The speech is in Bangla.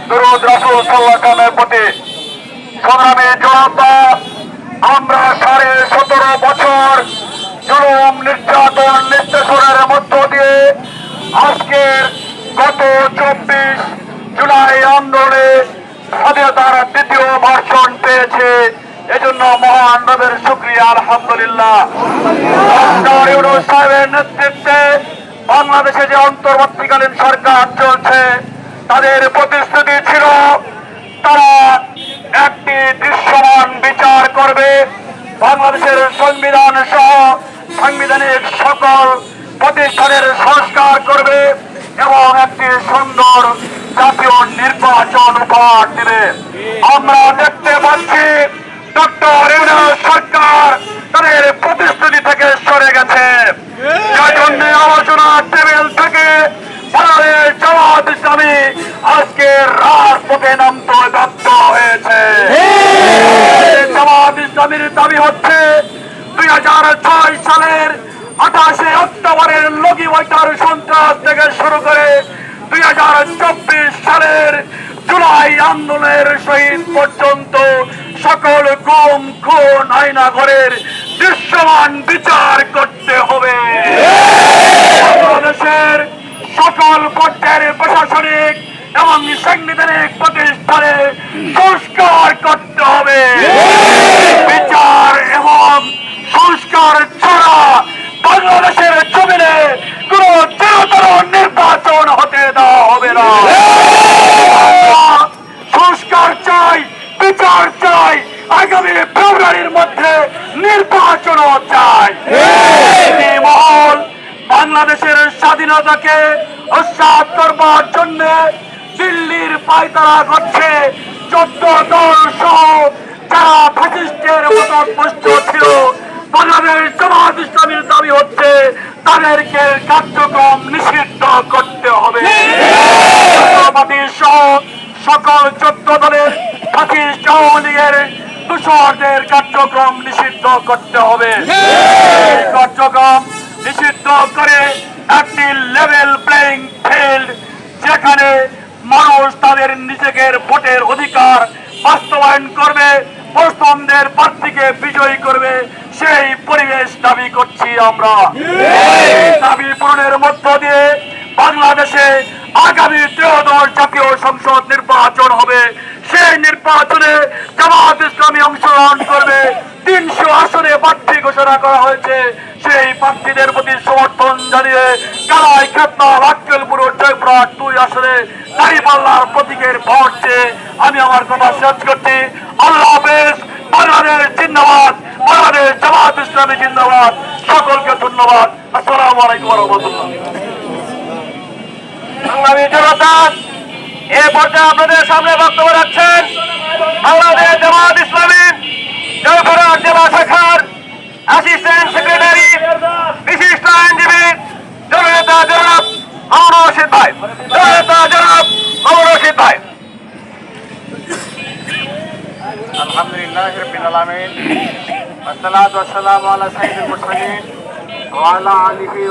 দরুদ রাসূল সাল্লাল্লাহু আলাইহি ওয়াসাল্লামের প্রতি। সংগ্রামী জনতা, আমরা 17.5 বছর জুলুম, নির্যাতন, নিষ্ঠুরের মধ্য দিয়ে আজকের গত 24 জুলাই আন্দোলনে স্বাধীনতার দ্বিতীয় ভাষণ পেয়েছে। এজন্য মহান রবের শুকরিয়া, আলহামদুলিল্লাহ। ডক্টর ইউনূস সাহেবের নেতৃত্বে বাংলাদেশে যে অন্তর্বর্তীকালীন সরকার চলছে, তাদের প্রতিশ্রুতি ছিল তারা একটি দৃশ্যমান বিচার করবে, বাংলাদেশের সংবিধান সহ সাংবিধানিক সকল প্রতিষ্ঠানের সংস্কার করবে এবং একটি সুন্দর জাতীয় নির্বাচন উপহার দেবে। আমরা দেখতে পাচ্ছি ডক্টর ইউনূস সরকার তাদের প্রতিশ্রুতি থেকে সরে গেছে। যার জন্য আলোচনা টেবিল থেকে বাংলাদেশ জামাত ইসলামী আজকে রাজপথে নামতে বাধ্য হয়েছে। জামাত ইসলামীর দাবি হচ্ছে 2006 সালের 28 অক্টোবরের লগি ওয়াইটার সন্ত্রাস থেকে শুরু করে 2024 সালের জুলাই আন্দোলনের শহীদ পর্যন্ত সকল গুম, খুন, আয়নাঘরের দৃশ্যমান বিচার করতে হবে। বাংলাদেশের সকল পর্যায়ের প্রশাসনিক এবং সাংবিধানিক প্রতিষ্ঠানে সংস্কার করতে হবে। বিচার এবং সংস্কার ছাড়া বাংলাদেশের জমিনে কোন চিরতর নির্বাচন হতে দেওয়া হবে না। সংস্কার চাই, বিচার চাই, আগামী ফেব্রুয়ারির মধ্যে নির্বাচনও চাই। মহল বাংলাদেশের স্বাধীনতাকে উৎসাহ করবার জন্য দিল্লির পায়তারা করছে। 14 দল সহ যারা ফ্যাসিস্টের মতো পুষ্ট ছিল, বাংলাদেশ জামাত ইসলামীর দাবি হচ্ছে তাদেরকে কার্যক্রম নিষিদ্ধ করতে হবে। সহ সকল 14 দলের ফ্যাসিস্ট আওয়ামী লীগের দূষণের কার্যক্রম নিষিদ্ধ করতে হবে। এই কার্যক্রম নিষিদ্ধ করে একটি লেভেল প্লেইং ফিল্ড, যেখানে মানুষ তাদের নিজেদের ভোটের অধিকার বাস্তবায়ন করবে, পছন্দের প্রার্থীকে বিজয়ী করবে, সেই পরিবেশ দাবি করছি আমরা। দাবি পূরণের মধ্য দিয়ে বাংলাদেশে আগামী ত্রয়োদশ জাতীয় সংসদ নির্বাচন হবে। সেই নির্বাচনে জামাত ইসলামী অংশগ্রহণ করবে। 300 আসনে প্রার্থী ঘোষণা করা হয়েছে। সেই প্রার্থীদের প্রতি সমর্থন জানিয়ে কালাই, খেতনা, লাক্কেলপুর, জয়পুরহাট 2 আসনে দাঁড়িপাল্লার প্রতীকের ভোট চেয়ে আমি আমার কথা শেষ করছি। আল্লাহ হাফেজ। বাংলাদেশ জিন্দাবাদ, বাংলাদেশ জামাত ইসলামী জিন্দাবাদ। সকলকে ধন্যবাদ। আসসালামু আলাইকুম ওয়া রাহমাতুল্লাহ। সংগ্রামী জনতা, এ পর্যায়ে আপনাদের সামনে বক্তব্য রাখছেন বাংলাদেশ জামাত ইসলামী জয়পুরহাট জেলা শাখার অ্যাসিস্ট্যান্ট সেক্রেটারি, বিশিষ্ট আইনজীবী জননেতা জনাব মামুনুর রশিদ ভাই। জননেতা জনাব মামুনুর রশিদ ভাই। আলহামদুলিল্লাহি রাব্বিল আলামিন, ওয়াসসালাতু ওয়াসসালামু আলা সাইয়্যিদিল মুরসালিন ওয়া আলা আলিহি